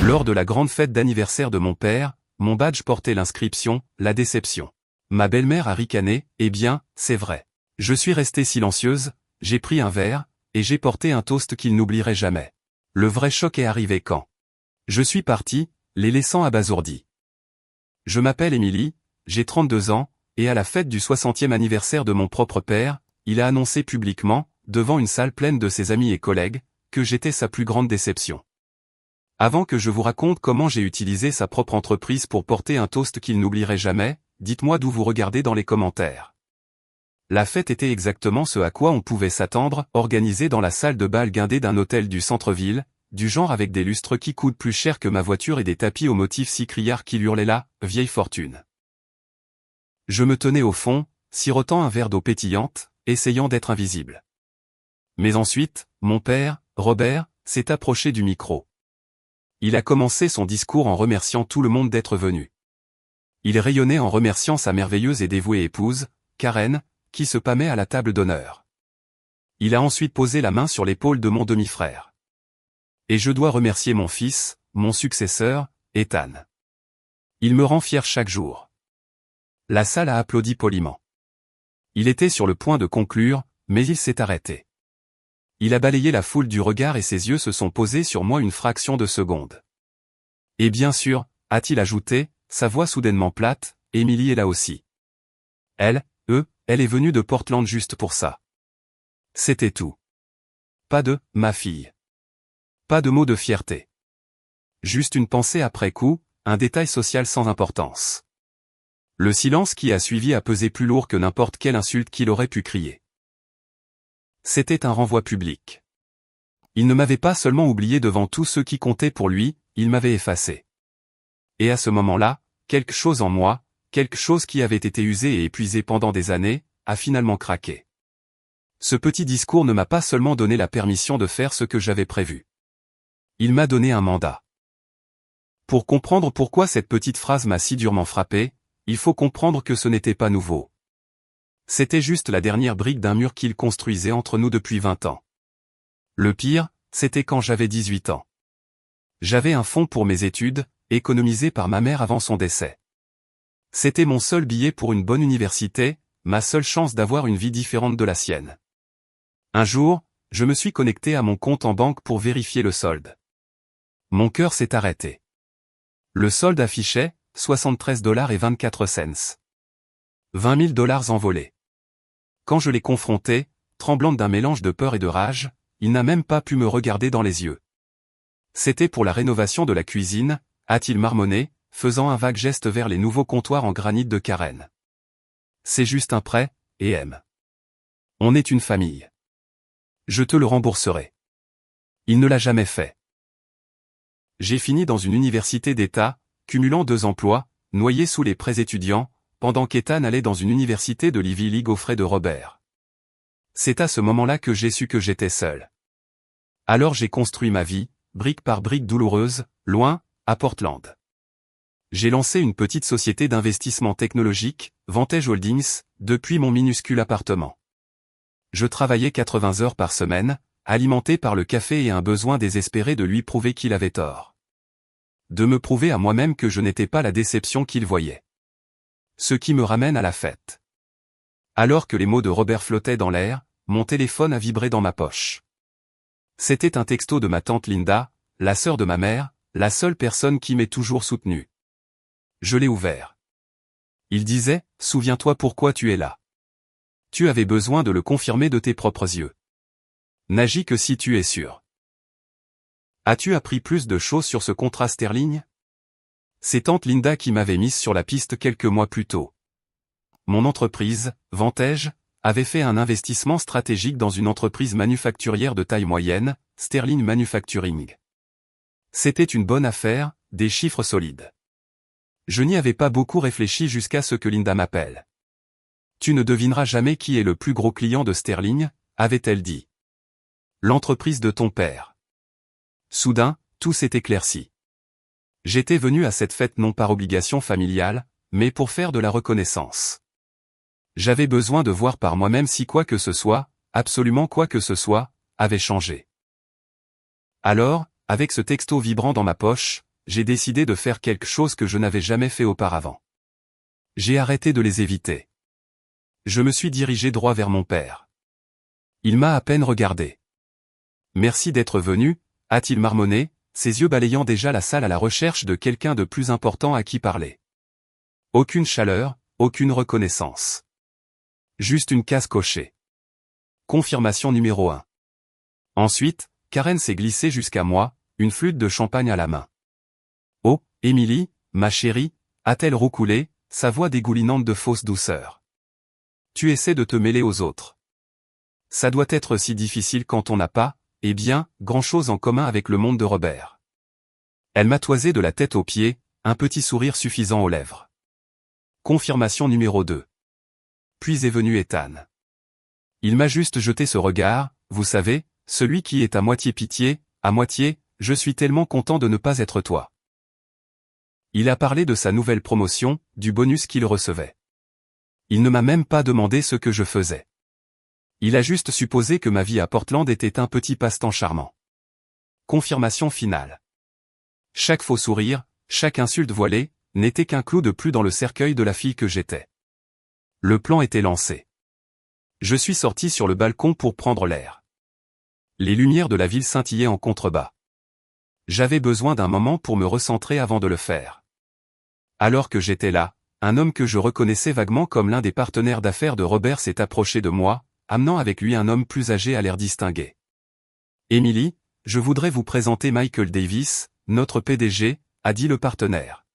Lors de la grande fête d'anniversaire de mon père, mon badge portait l'inscription « La déception ». Ma belle-mère a ricané, eh bien, c'est vrai. Je suis restée silencieuse, j'ai pris un verre, et j'ai porté un toast qu'il n'oublierait jamais. Le vrai choc est arrivé quand je suis parti, les laissant abasourdis. Je m'appelle Émilie, j'ai 32 ans, et à la fête du 60e anniversaire de mon propre père, il a annoncé publiquement, devant une salle pleine de ses amis et collègues, que j'étais sa plus grande déception. Avant que je vous raconte comment j'ai utilisé sa propre entreprise pour porter un toast qu'il n'oublierait jamais, dites-moi d'où vous regardez dans les commentaires. La fête était exactement ce à quoi on pouvait s'attendre, organisée dans la salle de bal guindée d'un hôtel du centre-ville, du genre avec des lustres qui coûtent plus cher que ma voiture et des tapis au motif si criard qu'il hurlait là, vieille fortune. Je me tenais au fond, sirotant un verre d'eau pétillante, essayant d'être invisible. Mais ensuite, mon père, Robert, s'est approché du micro. Il a commencé son discours en remerciant tout le monde d'être venu. Il rayonnait en remerciant sa merveilleuse et dévouée épouse, Karen, qui se pâmait à la table d'honneur. Il a ensuite posé la main sur l'épaule de mon demi-frère. Et je dois remercier mon fils, mon successeur, Ethan. Il me rend fier chaque jour. La salle a applaudi poliment. Il était sur le point de conclure, mais il s'est arrêté. Il a balayé la foule du regard et ses yeux se sont posés sur moi une fraction de seconde. Et bien sûr, a-t-il ajouté, sa voix soudainement plate, Émilie est là aussi. Elle est venue de Portland juste pour ça. C'était tout. Pas de « ma fille ». Pas de mots de fierté. Juste une pensée après coup, un détail social sans importance. Le silence qui a suivi a pesé plus lourd que n'importe quelle insulte qu'il aurait pu crier. C'était un renvoi public. Il ne m'avait pas seulement oublié devant tous ceux qui comptaient pour lui, il m'avait effacé. Et à ce moment-là, quelque chose en moi, quelque chose qui avait été usé et épuisé pendant des années, a finalement craqué. Ce petit discours ne m'a pas seulement donné la permission de faire ce que j'avais prévu. Il m'a donné un mandat. Pour comprendre pourquoi cette petite phrase m'a si durement frappé, il faut comprendre que ce n'était pas nouveau. C'était juste la dernière brique d'un mur qu'il construisait entre nous depuis 20 ans. Le pire, c'était quand j'avais 18 ans. J'avais un fonds pour mes études, économisé par ma mère avant son décès. C'était mon seul billet pour une bonne université, ma seule chance d'avoir une vie différente de la sienne. Un jour, je me suis connecté à mon compte en banque pour vérifier le solde. Mon cœur s'est arrêté. Le solde affichait $73.24. 20 000 $ envolés. Quand je l'ai confronté, tremblante d'un mélange de peur et de rage, il n'a même pas pu me regarder dans les yeux. C'était pour la rénovation de la cuisine, a-t-il marmonné, faisant un vague geste vers les nouveaux comptoirs en granit de Karen. C'est juste un prêt, et M. On est une famille. Je te le rembourserai. Il ne l'a jamais fait. J'ai fini dans une université d'État, cumulant 2 emplois, noyé sous les prêts étudiants, pendant qu'Ethan allait dans une université de l'Ivy League aux frais de Robert. C'est à ce moment-là que j'ai su que j'étais seul. Alors j'ai construit ma vie, brique par brique douloureuse, loin, à Portland. J'ai lancé une petite société d'investissement technologique, Vantage Holdings, depuis mon minuscule appartement. Je travaillais 80 heures par semaine, alimenté par le café et un besoin désespéré de lui prouver qu'il avait tort. De me prouver à moi-même que je n'étais pas la déception qu'il voyait. Ce qui me ramène à la fête. Alors que les mots de Robert flottaient dans l'air, mon téléphone a vibré dans ma poche. C'était un texto de ma tante Linda, la sœur de ma mère, la seule personne qui m'ait toujours soutenu. Je l'ai ouvert. Il disait, « Souviens-toi pourquoi tu es là. Tu avais besoin de le confirmer de tes propres yeux. N'agis que si tu es sûr. As-tu appris plus de choses sur ce contrat sterling ? C'est tante Linda qui m'avait mise sur la piste quelques mois plus tôt. Mon entreprise, Vantage, avait fait un investissement stratégique dans une entreprise manufacturière de taille moyenne, Sterling Manufacturing. C'était une bonne affaire, des chiffres solides. Je n'y avais pas beaucoup réfléchi jusqu'à ce que Linda m'appelle. « Tu ne devineras jamais qui est le plus gros client de Sterling », avait-elle dit. « L'entreprise de ton père. » Soudain, tout s'est éclairci. J'étais venu à cette fête non par obligation familiale, mais pour faire de la reconnaissance. J'avais besoin de voir par moi-même si quoi que ce soit, absolument quoi que ce soit, avait changé. Alors, avec ce texto vibrant dans ma poche, j'ai décidé de faire quelque chose que je n'avais jamais fait auparavant. J'ai arrêté de les éviter. Je me suis dirigé droit vers mon père. Il m'a à peine regardé. Merci d'être venu, a-t-il marmonné, ses yeux balayant déjà la salle à la recherche de quelqu'un de plus important à qui parler. Aucune chaleur, aucune reconnaissance. Juste une case cochée. Confirmation numéro 1. Ensuite, Karen s'est glissée jusqu'à moi, une flûte de champagne à la main. Oh, Émilie, ma chérie, a-t-elle roucoulé, sa voix dégoulinante de fausse douceur. Tu essaies de te mêler aux autres. Ça doit être si difficile quand on n'a pas, eh bien, grand-chose en commun avec le monde de Robert. Elle m'a toisé de la tête aux pieds, un petit sourire suffisant aux lèvres. Confirmation numéro 2. Puis est venu Ethan. Il m'a juste jeté ce regard, vous savez, celui qui est à moitié pitié, à moitié, je suis tellement content de ne pas être toi. Il a parlé de sa nouvelle promotion, du bonus qu'il recevait. Il ne m'a même pas demandé ce que je faisais. Il a juste supposé que ma vie à Portland était un petit passe-temps charmant. Confirmation finale. Chaque faux sourire, chaque insulte voilée, n'était qu'un clou de plus dans le cercueil de la fille que j'étais. Le plan était lancé. Je suis sorti sur le balcon pour prendre l'air. Les lumières de la ville scintillaient en contrebas. J'avais besoin d'un moment pour me recentrer avant de le faire. Alors que j'étais là, un homme que je reconnaissais vaguement comme l'un des partenaires d'affaires de Robert s'est approché de moi, amenant avec lui un homme plus âgé à l'air distingué. Émilie, je voudrais vous présenter Michael Davis, notre PDG, a dit le partenaire.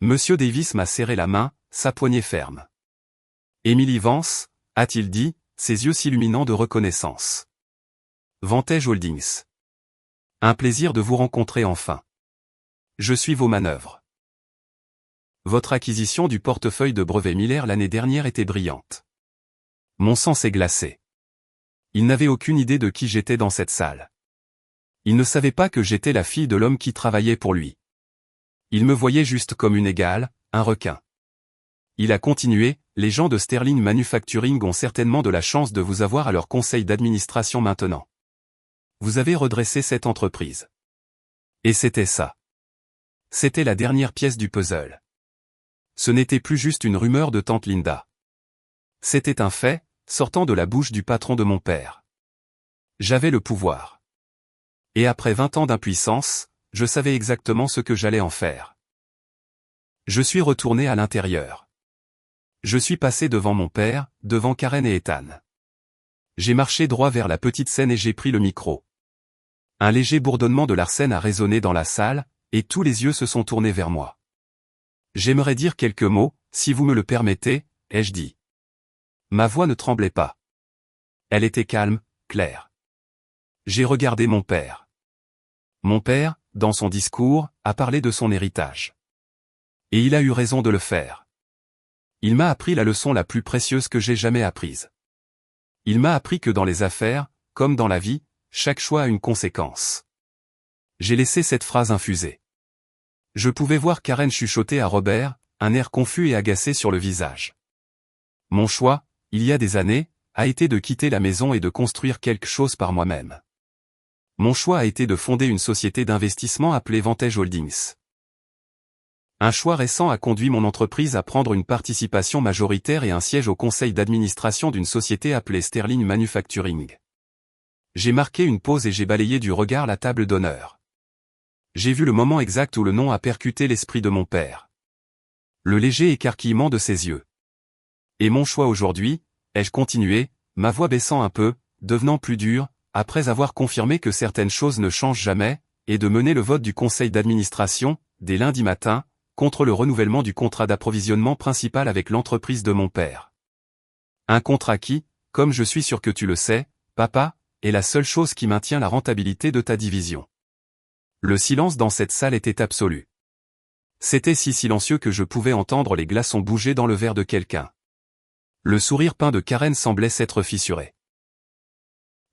Monsieur Davis m'a serré la main, sa poignée ferme. Émilie Vance, a-t-il dit, ses yeux s'illuminant de reconnaissance. Vantage Holdings. Un plaisir de vous rencontrer enfin. Je suis vos manœuvres. Votre acquisition du portefeuille de brevets Miller l'année dernière était brillante. Mon sang s'est glacé. Il n'avait aucune idée de qui j'étais dans cette salle. Il ne savait pas que j'étais la fille de l'homme qui travaillait pour lui. Il me voyait juste comme une égale, un requin. Il a continué, les gens de Sterling Manufacturing ont certainement de la chance de vous avoir à leur conseil d'administration maintenant. Vous avez redressé cette entreprise. Et c'était ça. C'était la dernière pièce du puzzle. Ce n'était plus juste une rumeur de tante Linda. C'était un fait, sortant de la bouche du patron de mon père. J'avais le pouvoir. Et après 20 ans d'impuissance, je savais exactement ce que j'allais en faire. Je suis retourné à l'intérieur. Je suis passé devant mon père, devant Karen et Ethan. J'ai marché droit vers la petite scène et j'ai pris le micro. Un léger bourdonnement de Larsen a résonné dans la salle, et tous les yeux se sont tournés vers moi. J'aimerais dire quelques mots, si vous me le permettez, ai-je dit. Ma voix ne tremblait pas. Elle était calme, claire. J'ai regardé mon père. Mon père, dans son discours, a parlé de son héritage. Et il a eu raison de le faire. Il m'a appris la leçon la plus précieuse que j'ai jamais apprise. Il m'a appris que dans les affaires, comme dans la vie, chaque choix a une conséquence. J'ai laissé cette phrase infuser. Je pouvais voir Karen chuchoter à Robert, un air confus et agacé sur le visage. Mon choix, il y a des années, a été de quitter la maison et de construire quelque chose par moi-même. Mon choix a été de fonder une société d'investissement appelée Vantage Holdings. Un choix récent a conduit mon entreprise à prendre une participation majoritaire et un siège au conseil d'administration d'une société appelée Sterling Manufacturing. J'ai marqué une pause et j'ai balayé du regard la table d'honneur. J'ai vu le moment exact où le nom a percuté l'esprit de mon père. Le léger écarquillement de ses yeux. Et mon choix aujourd'hui, ai-je continué, ma voix baissant un peu, devenant plus dure, après avoir confirmé que certaines choses ne changent jamais, et de mener le vote du conseil d'administration, dès lundi matin, contre le renouvellement du contrat d'approvisionnement principal avec l'entreprise de mon père. Un contrat qui, comme je suis sûr que tu le sais, papa, est la seule chose qui maintient la rentabilité de ta division. Le silence dans cette salle était absolu. C'était si silencieux que je pouvais entendre les glaçons bouger dans le verre de quelqu'un. Le sourire peint de Karen semblait s'être fissuré.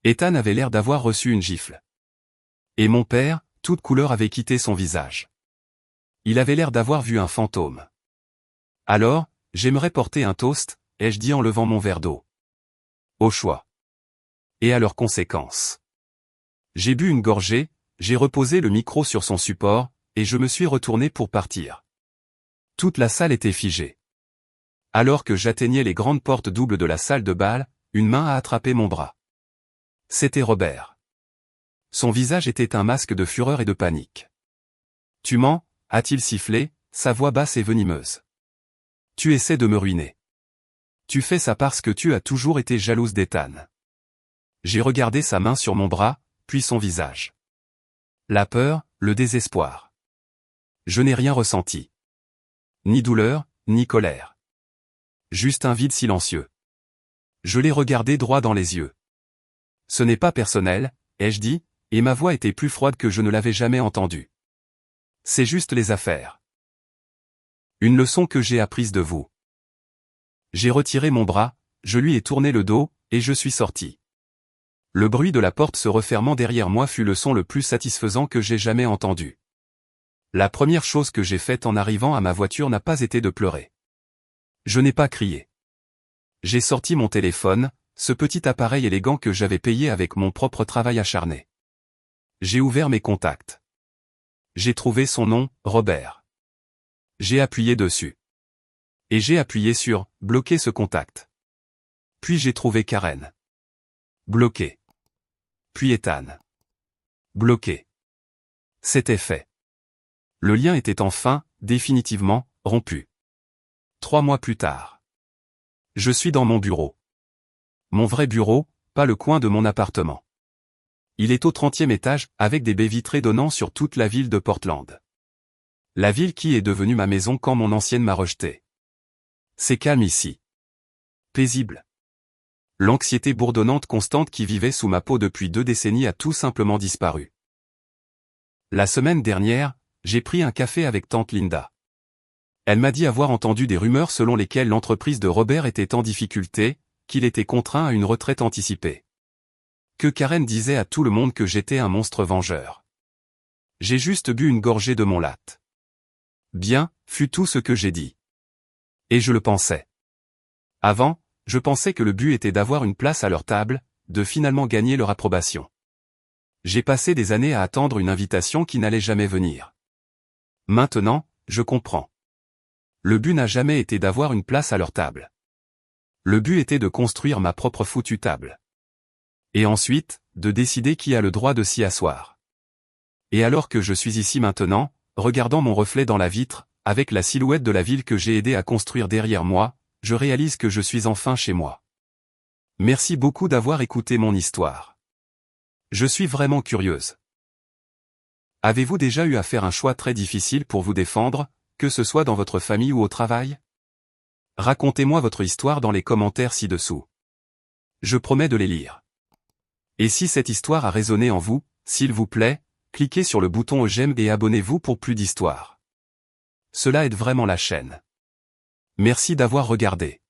Ethan avait l'air d'avoir reçu une gifle. Et mon père, toute couleur avait quitté son visage. Il avait l'air d'avoir vu un fantôme. Alors, j'aimerais porter un toast, ai-je dit en levant mon verre d'eau. Au choix. Et à leurs conséquences. J'ai bu une gorgée, j'ai reposé le micro sur son support, et je me suis retourné pour partir. Toute la salle était figée. Alors que j'atteignais les grandes portes doubles de la salle de bal, une main a attrapé mon bras. C'était Robert. Son visage était un masque de fureur et de panique. « Tu mens » a-t-il sifflé, sa voix basse et venimeuse. « Tu essaies de me ruiner. Tu fais ça parce que tu as toujours été jalouse d'Ethan. » J'ai regardé sa main sur mon bras, puis son visage. La peur, le désespoir. Je n'ai rien ressenti. Ni douleur, ni colère. Juste un vide silencieux. Je l'ai regardé droit dans les yeux. « Ce n'est pas personnel, » ai-je dit, et ma voix était plus froide que je ne l'avais jamais entendue. « C'est juste les affaires. Une leçon que j'ai apprise de vous. » J'ai retiré mon bras, je lui ai tourné le dos, et je suis sorti. Le bruit de la porte se refermant derrière moi fut le son le plus satisfaisant que j'ai jamais entendu. La première chose que j'ai faite en arrivant à ma voiture n'a pas été de pleurer. Je n'ai pas crié. J'ai sorti mon téléphone, ce petit appareil élégant que j'avais payé avec mon propre travail acharné. J'ai ouvert mes contacts. J'ai trouvé son nom, Robert. J'ai appuyé dessus. Et j'ai appuyé sur « Bloquer ce contact ». Puis j'ai trouvé Karen. Bloqué. Puis Ethan. Bloqué. C'était fait. Le lien était enfin, définitivement, rompu. 3 mois plus tard. Je suis dans mon bureau. Mon vrai bureau, pas le coin de mon appartement. Il est au 30e étage, avec des baies vitrées donnant sur toute la ville de Portland. La ville qui est devenue ma maison quand mon ancienne m'a rejeté. C'est calme ici. Paisible. L'anxiété bourdonnante constante qui vivait sous ma peau depuis 2 décennies a tout simplement disparu. La semaine dernière, j'ai pris un café avec tante Linda. Elle m'a dit avoir entendu des rumeurs selon lesquelles l'entreprise de Robert était en difficulté, qu'il était contraint à une retraite anticipée. Que Karen disait à tout le monde que j'étais un monstre vengeur. J'ai juste bu une gorgée de mon latte. Bien, fut tout ce que j'ai dit. Et je le pensais. Avant, je pensais que le but était d'avoir une place à leur table, de finalement gagner leur approbation. J'ai passé des années à attendre une invitation qui n'allait jamais venir. Maintenant, je comprends. Le but n'a jamais été d'avoir une place à leur table. Le but était de construire ma propre foutue table. Et ensuite, de décider qui a le droit de s'y asseoir. Et alors que je suis ici maintenant, regardant mon reflet dans la vitre, avec la silhouette de la ville que j'ai aidé à construire derrière moi, je réalise que je suis enfin chez moi. Merci beaucoup d'avoir écouté mon histoire. Je suis vraiment curieuse. Avez-vous déjà eu à faire un choix très difficile pour vous défendre, que ce soit dans votre famille ou au travail? Racontez-moi votre histoire dans les commentaires ci-dessous. Je promets de les lire. Et si cette histoire a résonné en vous, s'il vous plaît, cliquez sur le bouton j'aime et abonnez-vous pour plus d'histoires. Cela aide vraiment la chaîne. Merci d'avoir regardé.